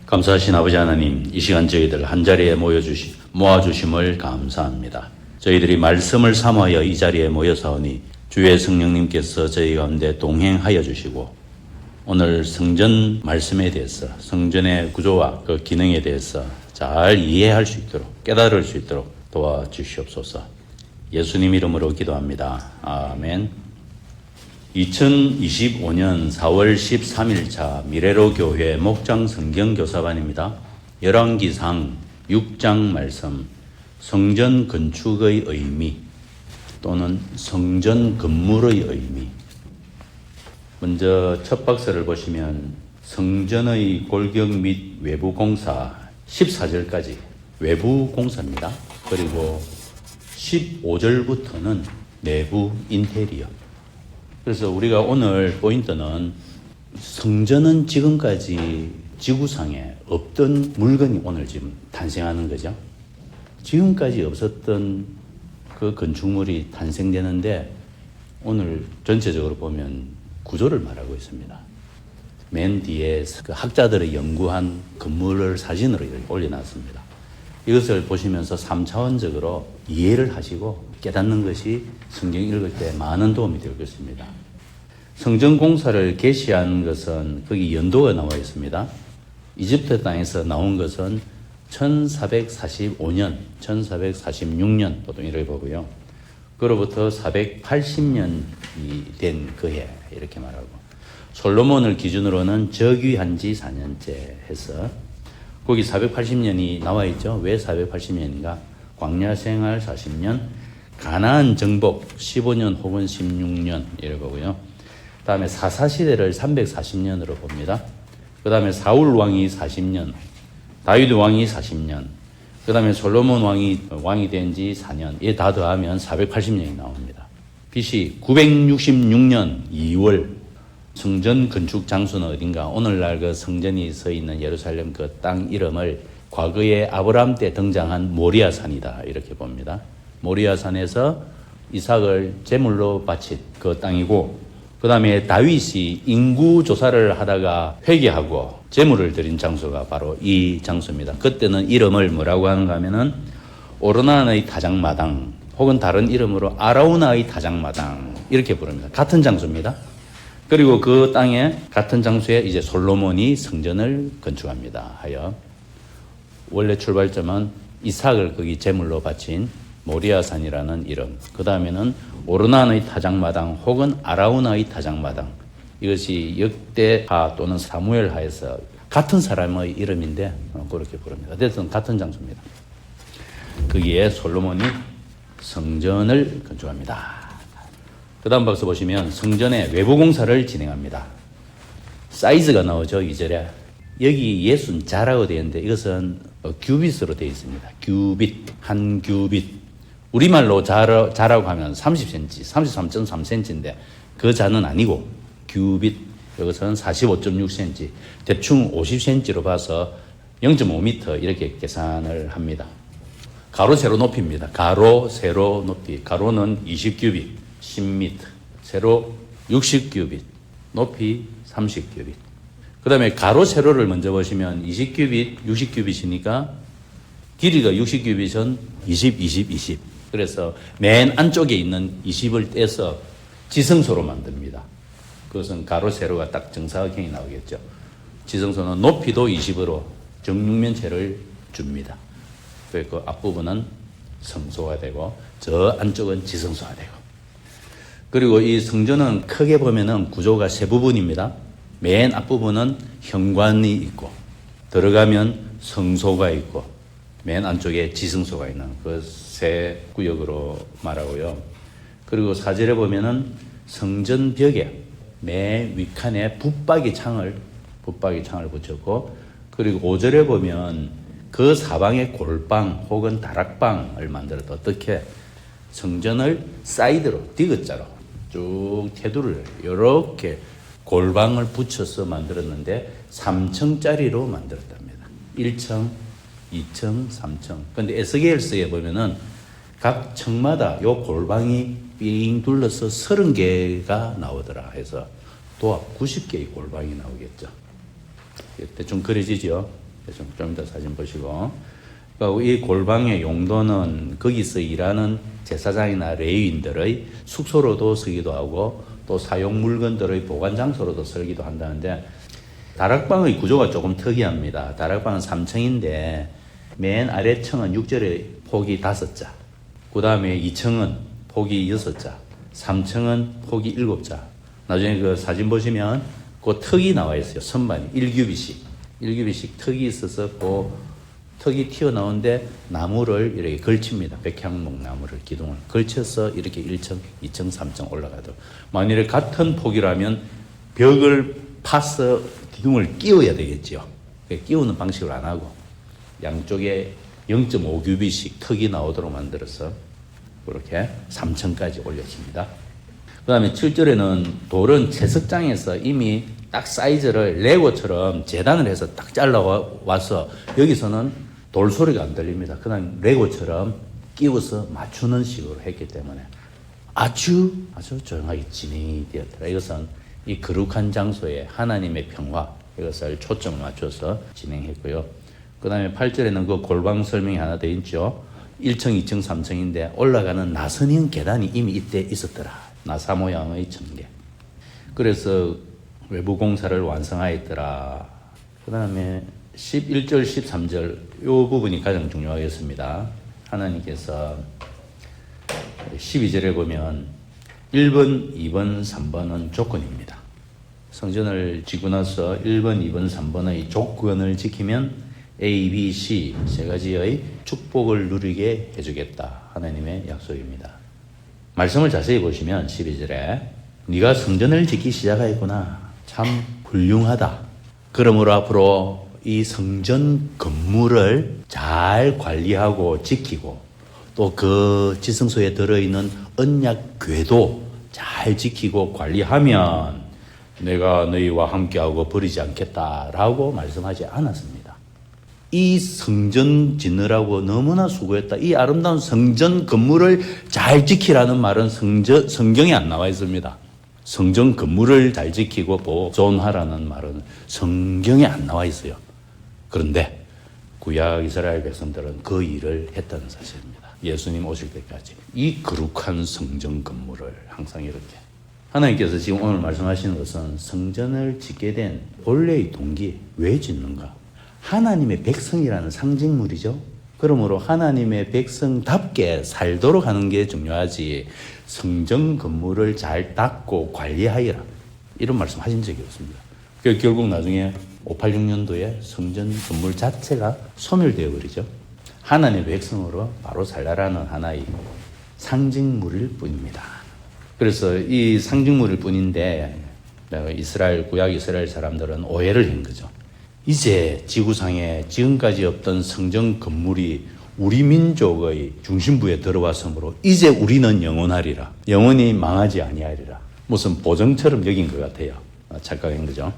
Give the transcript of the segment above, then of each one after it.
감사하신 아버지 하나님, 이 시간 저희들 한자리에 모아주심을 감사합니다. 저희들이 말씀을 삼아여 이 자리에 모여사오니 주의 성령님께서 저희 가운데 동행하여 주시고 오늘 성전 말씀에 대해서 성전의 구조와 그 기능에 대해서 잘 이해할 수 있도록 깨달을 수 있도록 도와주시옵소서. 예수님 이름으로 기도합니다. 아멘. 2025년 4월 13일차 미래로 교회 목장 성경교사반입니다. 열왕기상 6장 말씀, 성전 건축의 의미 또는 성전 건물의 의미. 먼저 첫 박스를 보시면 성전의 골격 및 외부 공사 14절까지 외부 공사입니다. 그리고 15절부터는 내부 인테리어. 그래서 우리가 오늘 포인트는 성전은 지금까지 지구상에 없던 물건이 오늘 지금 탄생하는 거죠. 지금까지 없었던 그 건축물이 탄생되는데 오늘 전체적으로 보면 구조를 말하고 있습니다. 맨 뒤에 그 학자들의 연구한 건물을 사진으로 올려놨습니다. 이것을 보시면서 3차원적으로 이해를 하시고 깨닫는 것이 성경 읽을 때 많은 도움이 될 것입니다. 성전 공사를 개시한 것은 거기 연도가 나와 있습니다. 이집트 땅에서 나온 것은 1445년, 1446년 보통 이렇게 보고요. 그로부터 480년이 된 그해 이렇게 말하고 솔로몬을 기준으로는 즉위한 지 4년째 해서 거기 480년이 나와 있죠. 왜 480년인가? 광야 생활 40년, 가나안 정복 15년 혹은 16년 이렇게 보고요. 다음에 사사시대를 340년으로 봅니다. 그 다음에 사울 왕이 40년, 다윗 왕이 40년, 그 다음에 솔로몬 왕이 된 지 4년, 얘 다 더하면 480년이 나옵니다. BC 966년 2월 성전 건축 장소는 어딘가? 오늘날 그 성전이 서 있는 예루살렘 그 땅 이름을 과거에 아브라함 때 등장한 모리아산이다 이렇게 봅니다. 모리아산에서 이삭을 제물로 바친 그 땅이고 그 다음에 다윗이 인구 조사를 하다가 회개하고 제물을 드린 장소가 바로 이 장소입니다. 그때는 이름을 뭐라고 하는가 하면은 오르난의 다장마당 혹은 다른 이름으로 아라우나의 다장마당 이렇게 부릅니다. 같은 장소입니다. 그리고 그 땅에 같은 장소에 이제 솔로몬이 성전을 건축합니다. 하여 원래 출발점은 이삭을 거기 제물로 바친 모리아산이라는 이름. 그 다음에는 오르난의 타작마당 혹은 아라우나의 타작마당. 이것이 역대하 또는 사무엘하에서 같은 사람의 이름인데 그렇게 부릅니다. 어쨌든 같은 장소입니다. 거기에 솔로몬이 성전을 건축합니다. 그 다음 박스 보시면 성전의 외부 공사를 진행합니다. 사이즈가 나오죠. 2절에. 여기 60자라고 되어 있는데 이것은 규빗으로 되어 있습니다. 규빗, 한 규빗. 우리말로 자라고 하면 30cm, 33.3cm인데 그 자는 아니고 규빗, 이것은 45.6cm, 대충 50cm로 봐서 0.5m 이렇게 계산을 합니다. 가로, 세로 높이입니다. 가로, 세로 높이. 가로는 20규빗. 10m, 세로 60규빗, 높이 30규빗. 그 다음에 가로, 세로를 먼저 보시면 20규빗, 60규빗이니까 길이가 60규빗은 20, 20, 20. 그래서 맨 안쪽에 있는 20을 떼서 지성소로 만듭니다. 그것은 가로, 세로가 딱 정사각형이 나오겠죠. 지성소는 높이도 20으로 정육면체를 줍니다. 그래서 그 앞부분은 성소가 되고 저 안쪽은 지성소가 되고 그리고 이 성전은 크게 보면은 구조가 세 부분입니다. 맨 앞부분은 현관이 있고 들어가면 성소가 있고 맨 안쪽에 지성소가 있는 그 세 구역으로 말하고요. 그리고 4절에 보면은 성전 벽에 맨 윗칸에 붙박이 창을 붙였고 그리고 5절에 보면 그 사방에 골방 혹은 다락방을 만들어서 어떻게 성전을 사이드로 디귿자로 쭉 테두리를 이렇게 골방을 붙여서 만들었는데 3층짜리로 만들었답니다. 1층, 2층, 3층. 근데 에스겔서에 보면은 각 층마다 요 골방이 삥 둘러서 30개가 나오더라 해서 도합 90개의 골방이 나오겠죠. 대충 그려지죠. 좀 이따 사진 보시고. 그러니까 이 골방의 용도는 거기서 일하는 제사장이나 레위인들의 숙소로도 쓰기도 하고 또 사용 물건들의 보관 장소로도 쓰기도 한다는데, 다락방의 구조가 조금 특이합니다. 다락방은 3층인데 맨 아래층은 6절의 폭이 5자, 그 다음에 2층은 폭이 6자, 3층은 폭이 7자. 나중에 그 사진 보시면 그 턱이 나와 있어요. 선반이 1규비씩 턱이 있어서 그 턱이 튀어나오는데 나무를 이렇게 걸칩니다. 백향목 나무를, 기둥을 걸쳐서 이렇게 1층, 2층, 3층 올라가도록. 만일에 같은 폭이라면 벽을 파서 기둥을 끼워야 되겠죠. 끼우는 방식을 안 하고 양쪽에 0.5규비씩 턱이 나오도록 만들어서 그렇게 3층까지 올렸습니다. 그 다음에 7절에는 돌은 채석장에서 이미 딱 사이즈를 레고처럼 재단을 해서 딱 잘라와서 여기서는 돌 소리가 안 들립니다. 그냥 레고처럼 끼워서 맞추는 식으로 했기 때문에 아주 조용하게 진행이 되었더라. 이것은 이 거룩한 장소에 하나님의 평화, 이것을 초점을 맞춰서 진행했고요. 그 다음에 8절에는 그 골방 설명이 하나 더 있죠. 1층, 2층, 3층인데 올라가는 나선형 계단이 이미 이때 있었더라. 나사 모양의 전개. 그래서 외부 공사를 완성하였더라. 그 다음에 11절, 13절 이 부분이 가장 중요하겠습니다. 하나님께서 12절에 보면 1번, 2번, 3번은 조건입니다. 성전을 짓고 나서 1번, 2번, 3번의 조건을 지키면 A, B, C 세 가지의 축복을 누리게 해주겠다. 하나님의 약속입니다. 말씀을 자세히 보시면 12절에 네가 성전을 짓기 시작하였구나. 참 훌륭하다. 그러므로 앞으로 이 성전 건물을 잘 관리하고 지키고 또 그 지성소에 들어있는 언약 궤도 잘 지키고 관리하면 내가 너희와 함께하고 버리지 않겠다라고 말씀하지 않았습니다. 이 성전 짓느라고 너무나 수고했다. 이 아름다운 성전 건물을 잘 지키라는 말은 성경에 안 나와 있습니다. 성전 건물을 잘 지키고 보존하라는 말은 성경에 안 나와 있어요. 그런데 구약 이스라엘 백성들은 그 일을 했다는 사실입니다. 예수님 오실 때까지 이 거룩한 성전 건물을 항상 이렇게 하나님께서 지금 오늘 말씀하시는 것은 성전을 짓게 된 본래의 동기, 왜 짓는가? 하나님의 백성이라는 상징물이죠. 그러므로 하나님의 백성답게 살도록 하는 게 중요하지 성전 건물을 잘 닦고 관리하여라 이런 말씀 하신 적이 없습니다. 결국 나중에 586년도에 성전 건물 자체가 소멸되어 버리죠. 하나님의 백성으로 바로 살라라는 하나의 상징물일 뿐입니다. 그래서 이 상징물일 뿐인데 구약 이스라엘 사람들은 오해를 한 거죠. 이제 지구상에 지금까지 없던 성전 건물이 우리 민족의 중심부에 들어왔으므로 이제 우리는 영원하리라. 영원히 망하지 아니하리라. 무슨 보정처럼 여긴 것 같아요. 착각한 거죠.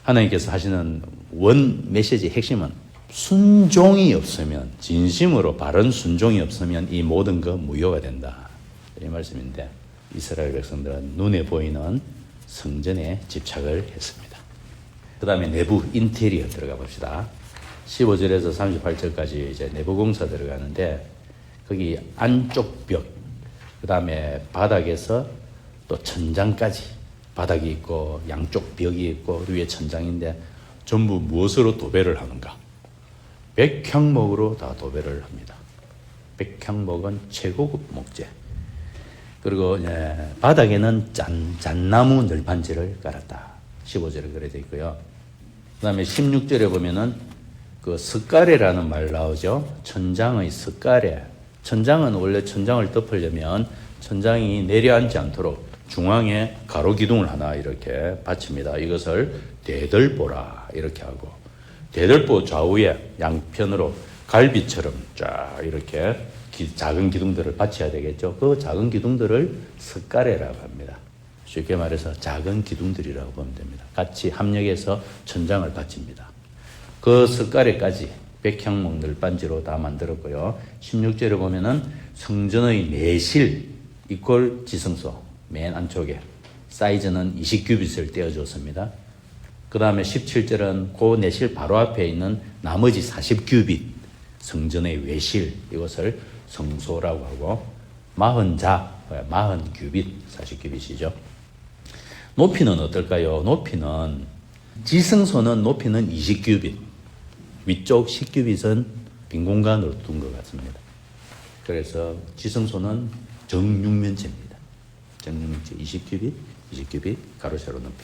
하나님께서 하시는 원 메시지의 핵심은 순종이 없으면, 진심으로 바른 순종이 없으면 이 모든 거 무효가 된다. 이 말씀인데 이스라엘 백성들은 눈에 보이는 성전에 집착을 했습니다. 그 다음에 내부 인테리어 들어가 봅시다. 15절에서 38절까지 이제 내부 공사 들어가는데 거기 안쪽 벽, 그 다음에 바닥에서 또 천장까지 바닥이 있고 양쪽 벽이 있고 위에 천장인데 전부 무엇으로 도배를 하는가? 백향목으로 다 도배를 합니다. 백향목은 최고급 목재. 그리고 바닥에는 잣나무 널판지를 깔았다. 15절에 그래 되어 있고요. 그 다음에 16절에 보면은 그 석가래라는 말 나오죠. 천장의 석가래. 천장은 원래 천장을 덮으려면 천장이 내려앉지 않도록 중앙에 가로 기둥을 하나 이렇게 받칩니다. 이것을 대들보라 이렇게 하고 대들보 좌우에 양편으로 갈비처럼 쫙 이렇게 작은 기둥들을 받쳐야 되겠죠. 그 작은 기둥들을 석가래라고 합니다. 쉽게 말해서 작은 기둥들이라고 보면 됩니다. 같이 합력해서 천장을 받칩니다. 그 석가래까지 백향목 널빤지로 다 만들었고요. 16절에 보면은 성전의 내실 이꼴 지성소 맨 안쪽에 사이즈는 20규빗을 떼어줬습니다. 그 다음에 17절은 그 내실 바로 앞에 있는 나머지 40규빗 성전의 외실, 이것을 성소라고 하고, 40규빗, 40규빗이죠. 높이는 어떨까요? 높이는, 지성소는 높이는 20규빗, 위쪽 10규빗은 빈 공간으로 둔 것 같습니다. 그래서 지성소는 정육면체입니다. 정육면체 20규빗, 20규빗, 가로 세로 높이.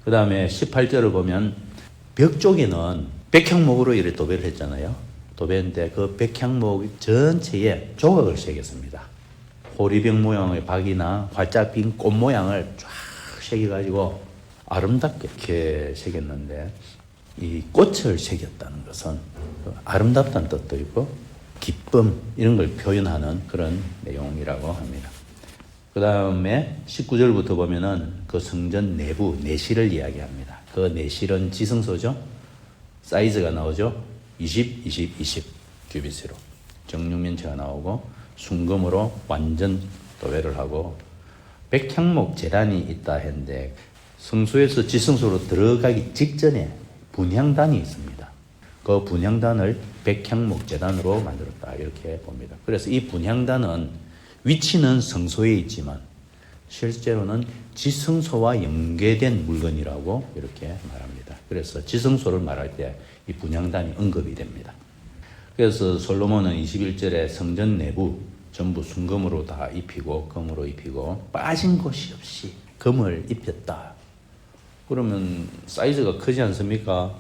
그 다음에 18절을 보면 벽 쪽에는 백향목으로 이렇게 도배를 했잖아요. 도배인데 그 백향목 전체에 조각을 새겼습니다. 호리병 모양의 박이나 활짝 핀 꽃 모양을 쫙 새겨가지고 아름답게 이렇게 새겼는데, 이 꽃을 새겼다는 것은 아름답다는 뜻도 있고 기쁨 이런 걸 표현하는 그런 내용이라고 합니다. 그 다음에 19절부터 보면은 그 성전 내부 내실을 이야기합니다. 그 내실은 지성소죠. 사이즈가 나오죠. 20, 20, 20 규빗으로 정육면체가 나오고 순금으로 완전 도배를 하고, 백향목 제단이 있다 했는데 성소에서 지성소로 들어가기 직전에 분향단이 있습니다. 그 분향단을 백향목 제단으로 만들었다 이렇게 봅니다. 그래서 이 분향단은 위치는 성소에 있지만 실제로는 지성소와 연계된 물건이라고 이렇게 말합니다. 그래서 지성소를 말할 때 이 분향단이 언급이 됩니다. 그래서 솔로몬은 21절에 성전 내부 전부 순금으로 다 입히고 금으로 입히고 빠진 곳이 없이 금을 입혔다. 그러면 사이즈가 크지 않습니까?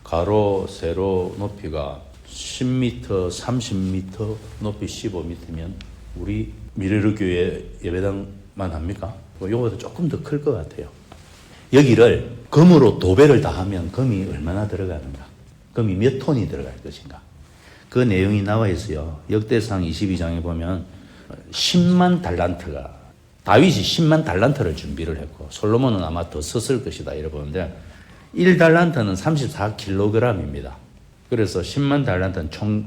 가로 세로 높이가 10m, 30m, 높이 15m면 우리 미래르교회 예배당만 합니까? 이거보다 조금 더 클 것 같아요. 여기를 금으로 도배를 다 하면 금이 얼마나 들어가는가? 금이 몇 톤이 들어갈 것인가? 그 내용이 나와 있어요. 역대상 22장에 보면 10만 달란트가, 다윗이 10만 달란트를 준비를 했고 솔로몬은 아마 더 썼을 것이다 이래 보는데, 1달란트는 34kg입니다. 그래서 10만 달란트는 총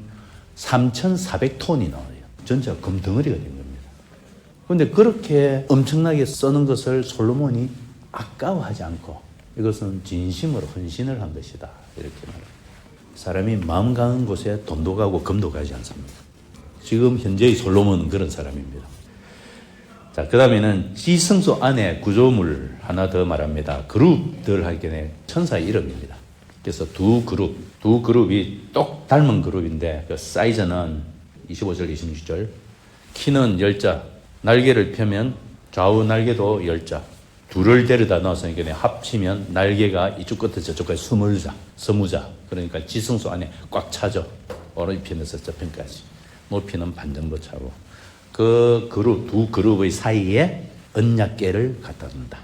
3,400톤이 나와요. 전체가 금덩어리가 된 겁니다. 그런데 그렇게 엄청나게 쓰는 것을 솔로몬이 아까워하지 않고 이것은 진심으로 헌신을 한 것이다 이렇게 말합니다. 사람이 마음 가는 곳에 돈도 가고 금도 가지 않습니다. 지금 현재의 솔로몬은 그런 사람입니다. 자, 그 다음에는 지성소 안에 구조물 하나 더 말합니다. 그룹들 할 경우에 천사의 이름입니다. 그래서 두 그룹이 똑 닮은 그룹인데 그 사이즈는 25절, 26절, 키는 10자, 날개를 펴면 좌우 날개도 10자, 둘을 데려다 놔서 합치면 날개가 이쪽 끝에 저쪽까지 20자, 그러니까 지성소 안에 꽉 차죠. 오른편에서 저편까지. 높이는 반 정도 차고. 그 그룹, 두 그룹의 사이에 언약궤를 갖다 둔다.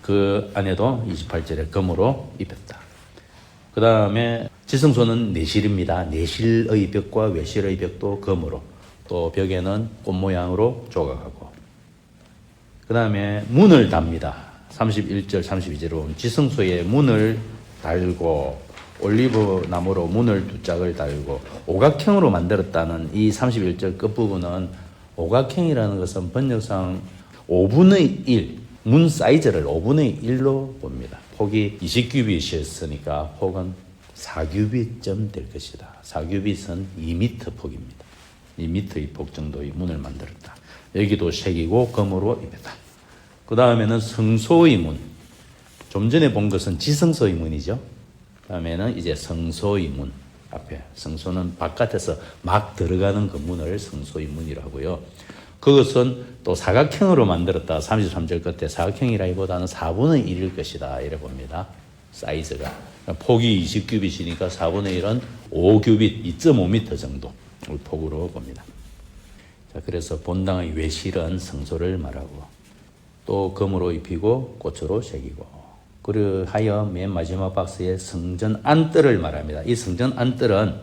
그 안에도 28절에 금으로 입혔다. 그 다음에 지성소는 내실입니다. 내실의 벽과 외실의 벽도 금으로, 또 벽에는 꽃 모양으로 조각하고, 그 다음에 문을 답니다. 31절, 32절로 보면 지성소에 문을 달고 올리브 나무로 문을 두 짝을 달고 오각형으로 만들었다는 이 31절 끝부분은, 오각형이라는 것은 번역상 5분의 1, 문 사이즈를 5분의 1로 봅니다. 폭이 20규빗이었으니까 폭은 4규빗쯤 될 것이다. 4규빗은 2m 폭입니다. 2m의 폭 정도의 문을 만들었다. 여기도 새기고 금으로 입혔다. 그 다음에는 성소의 문. 좀 전에 본 것은 지성소의 문이죠. 그 다음에는 이제 성소의 문. 앞에 성소는 바깥에서 막 들어가는 그 문을 성소의 문이라고요. 그것은 또 사각형으로 만들었다. 33절 끝에 사각형이라기보다는 4분의 1일 것이다 이래 봅니다. 사이즈가 폭이 20규빗이니까 4분의 1은 5규빗, 2.5m 정도 폭으로 봅니다. 자, 그래서 본당의 외실은 성소를 말하고 또 금으로 입히고 꽃으로 새기고, 그리하여 맨 마지막 박스에 성전 안뜰을 말합니다. 이 성전 안뜰은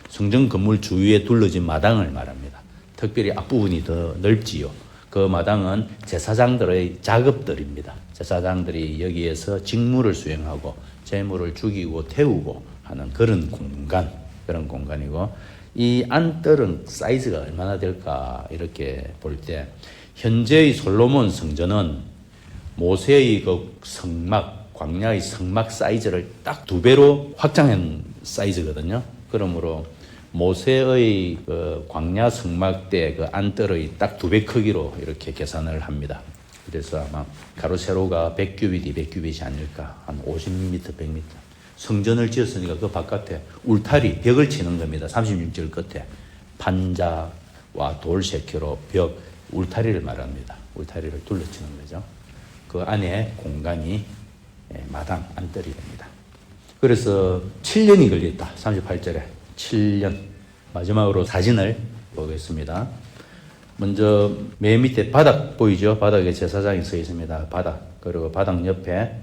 성전 건물 주위에 둘러진 마당을 말합니다. 특별히 앞부분이 더 넓지요. 그 마당은 제사장들의 작업들입니다. 제사장들이 여기에서 직무를 수행하고 제물을 죽이고 태우고 하는 그런 공간이고, 이 안뜰은 사이즈가 얼마나 될까 이렇게 볼 때 현재의 솔로몬 성전은 모세의 그 성막 광야의 성막 사이즈를 딱 2배로 확장한 사이즈거든요. 그러므로 모세의 그 광야 성막대 그 안뜰의 딱 2배 크기로 이렇게 계산을 합니다. 그래서 아마 가로 세로가 100규빗, 200규빗이 아닐까, 한 50m, 100m. 성전을 지었으니까 그 바깥에 울타리, 벽을 치는 겁니다. 36절 끝에 판자와 돌 새끼로 벽, 울타리를 말합니다. 울타리를 둘러치는 거죠. 그 안에 공간이 마당, 안뜰이 됩니다. 그래서 7년이 걸렸다. 38절에 7년. 마지막으로 사진을 보겠습니다. 먼저 맨 밑에 바닥 보이죠? 바닥에 제사장이 서 있습니다. 바닥. 그리고 바닥 옆에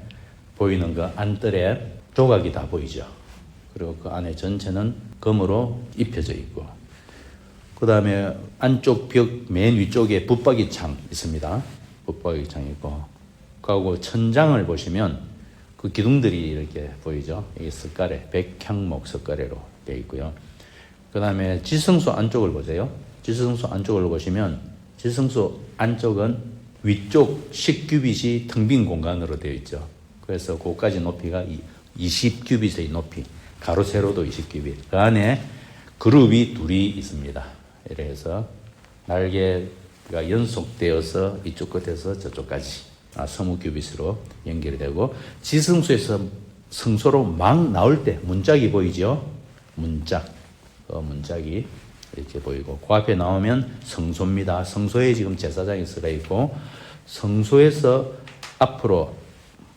보이는 그 안뜰에 조각이 다 보이죠. 그리고 그 안에 전체는 금으로 입혀져 있고, 그 다음에 안쪽 벽 맨 위쪽에 붙박이 창 있습니다. 붙박이 창 있고, 그리고 천장을 보시면 그 기둥들이 이렇게 보이죠. 이게 석가래, 백향목 석가래로 되어 있고요. 그 다음에 지성소 안쪽을 보세요. 지성소 안쪽을 보시면 지성소 안쪽은 위쪽 10규빗이 텅 빈 공간으로 되어 있죠. 그래서 그까지 높이가 20규빗의 높이, 가로 세로도 20규빗. 그 안에 그룹이 둘이 있습니다. 이래서 날개가 연속되어서 이쪽 끝에서 저쪽까지 20규빗으로 연결이 되고, 지성소에서 성소로 막 나올 때 문짝이 보이죠. 문짝, 문짝이 이렇게 보이고, 그 앞에 나오면 성소입니다. 성소에 지금 제사장이 쓰여 있고, 성소에서 앞으로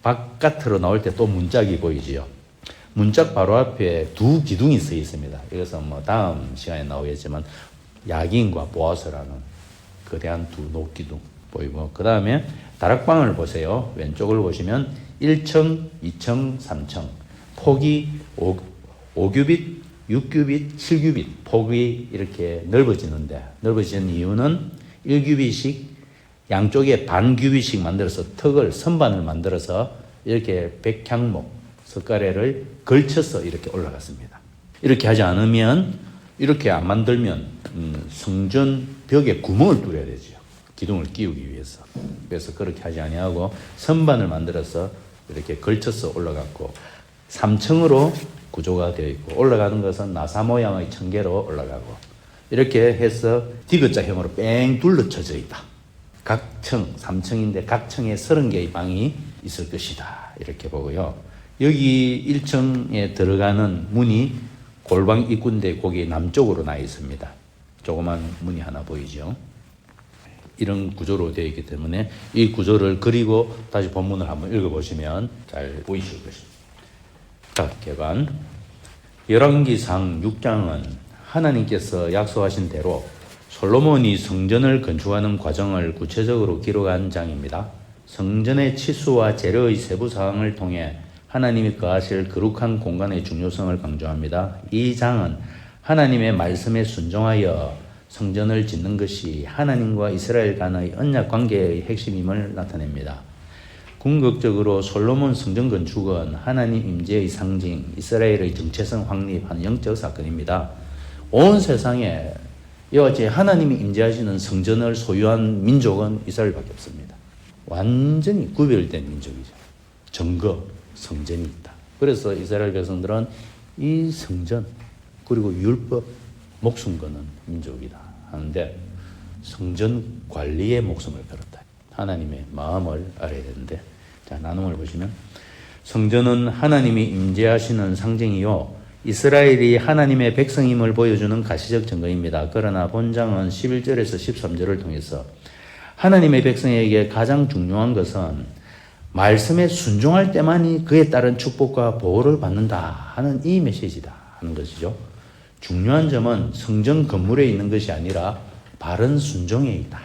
바깥으로 나올 때 또 문짝이 보이지요. 문짝 바로 앞에 2 기둥이 서 있습니다. 이것은 뭐 다음 시간에 나오겠지만 야긴과 보아스라는 거대한 2 녹기둥 보이고, 그 다음에 다락방을 보세요. 왼쪽을 보시면 1층, 2층, 3층 폭이 5규빗, 6규빗, 7규빗 폭이 이렇게 넓어지는데, 넓어지는 이유는 1규빗씩 양쪽에 반 규빗씩 만들어서 턱을, 선반을 만들어서 이렇게 백향목 석가래를 걸쳐서 이렇게 올라갔습니다. 이렇게 하지 않으면, 이렇게 안 만들면 성전 벽에 구멍을 뚫어야 되죠. 기둥을 끼우기 위해서. 그래서 그렇게 하지 아니하고 선반을 만들어서 이렇게 걸쳐서 올라갔고, 3층으로 구조가 되어 있고, 올라가는 것은 나사 모양의 청계로 올라가고, 이렇게 해서 디귿자형으로 뺑 둘러쳐져 있다. 각 층, 3층인데 각 층에 30개의 방이 있을 것이다. 이렇게 보고요. 여기 1층에 들어가는 문이 골방 입구인데 거기 남쪽으로 나 있습니다. 조그만 문이 하나 보이죠. 이런 구조로 되어 있기 때문에 이 구조를 그리고 다시 본문을 한번 읽어보시면 잘 보이실 것입니다. 자, 개관. 열왕기상 6장은 하나님께서 약속하신 대로 솔로몬이 성전을 건축하는 과정을 구체적으로 기록한 장입니다. 성전의 치수와 재료의 세부 사항을 통해 하나님이 거하실 거룩한 공간의 중요성을 강조합니다. 이 장은 하나님의 말씀에 순종하여 성전을 짓는 것이 하나님과 이스라엘 간의 언약 관계의 핵심임을 나타냅니다. 궁극적으로 솔로몬 성전 건축은 하나님 임재의 상징, 이스라엘의 정체성 확립하는 영적 사건입니다. 온 세상에 이와 같이 하나님이 임재하시는 성전을 소유한 민족은 이스라엘밖에 없습니다. 완전히 구별된 민족이죠. 정거, 성전이 있다. 그래서 이스라엘 백성들은 이 성전, 그리고 율법, 목숨 거는 민족이다 하는데, 성전 관리에 목숨을 걸었다. 하나님의 마음을 알아야 되는데, 자, 나눔을 보시면, 성전은 하나님이 임재하시는 상징이요, 이스라엘이 하나님의 백성임을 보여주는 가시적 증거입니다. 그러나 본장은 11절에서 13절을 통해서 하나님의 백성에게 가장 중요한 것은 말씀에 순종할 때만이 그에 따른 축복과 보호를 받는다 하는 이 메시지다 하는 것이죠. 중요한 점은 성전 건물에 있는 것이 아니라 바른 순종에 있다.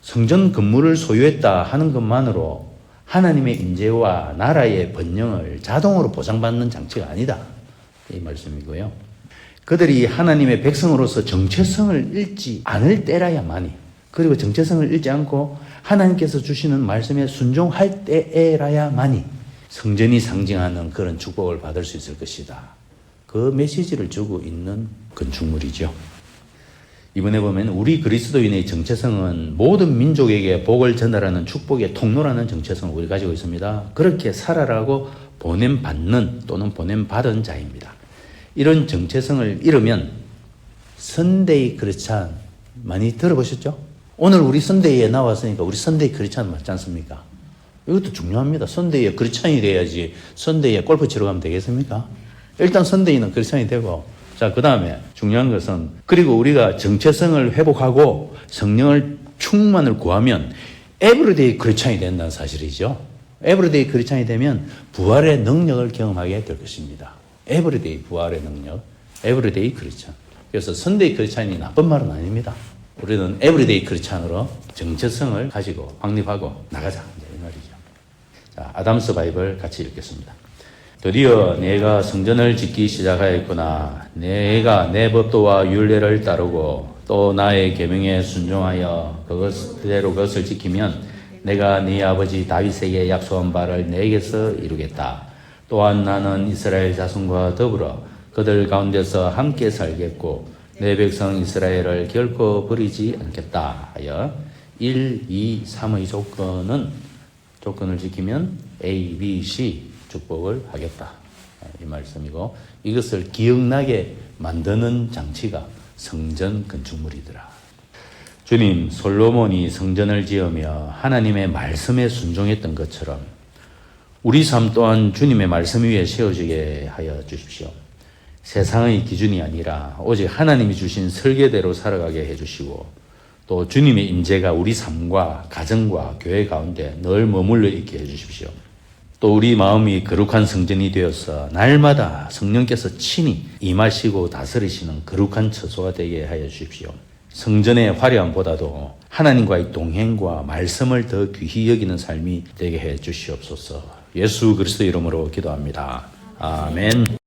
성전 건물을 소유했다 하는 것만으로 하나님의 임재와 나라의 번영을 자동으로 보장받는 장치가 아니다. 이 말씀이고요. 그들이 하나님의 백성으로서 정체성을 잃지 않을 때라야만이, 그리고 정체성을 잃지 않고 하나님께서 주시는 말씀에 순종할 때에라야만이 성전이 상징하는 그런 축복을 받을 수 있을 것이다. 그 메시지를 주고 있는 건축물이죠. 이번에 보면 우리 그리스도인의 정체성은 모든 민족에게 복을 전달하는 축복의 통로라는 정체성을 우리 가지고 있습니다. 그렇게 살아라고 보냄받는 또는 보냄받은 자입니다. 이런 정체성을 잃으면 선데이 크리스찬 많이 들어보셨죠? 오늘 우리 선데이에 나왔으니까 우리 선데이 크리스찬 맞지 않습니까? 이것도 중요합니다. 선데이에 크리스찬이 돼야지 선데이에 골프 치러 가면 되겠습니까? 일단 선데이는 크리스찬이 되고, 자, 그 다음에 중요한 것은, 그리고 우리가 정체성을 회복하고 성령을 충만을 구하면 에브리데이 크리스찬이 된다는 사실이죠. 에브리데이 크리스찬이 되면 부활의 능력을 경험하게 될 것입니다. 에브리데이 부활의 능력, 에브리데이 크리스찬. 그래서 선데이 크리스찬이 나쁜 말은 아닙니다. 우리는 에브리데이 크리스찬으로 정체성을 가지고 확립하고 나가자, 이 말이죠. 자, 아담스 바이블 같이 읽겠습니다. 드디어 내가 성전을 짓기 시작하였구나. 내가 내 법도와 율례를 따르고 또 나의 계명에 순종하여 그것대로 그것을 지키면 내가 네 아버지 다윗에게 약속한 바를 내게서 이루겠다. 또한 나는 이스라엘 자손과 더불어 그들 가운데서 함께 살겠고 내 백성 이스라엘을 결코 버리지 않겠다 하여 1, 2, 3의 조건을 지키면 A, B, C 축복을 하겠다. 이 말씀이고, 이것을 기억나게 만드는 장치가 성전 건축물이더라. 주님, 솔로몬이 성전을 지으며 하나님의 말씀에 순종했던 것처럼 우리 삶 또한 주님의 말씀 위에 세워지게 하여 주십시오. 세상의 기준이 아니라 오직 하나님이 주신 설계대로 살아가게 해주시고, 또 주님의 임재가 우리 삶과 가정과 교회 가운데 늘 머물러 있게 해주십시오. 또 우리 마음이 거룩한 성전이 되어서 날마다 성령께서 친히 임하시고 다스리시는 거룩한 처소가 되게 하여 주십시오. 성전의 화려함보다도 하나님과의 동행과 말씀을 더 귀히 여기는 삶이 되게 해 주시옵소서. 예수 그리스도 이름으로 기도합니다. 아멘.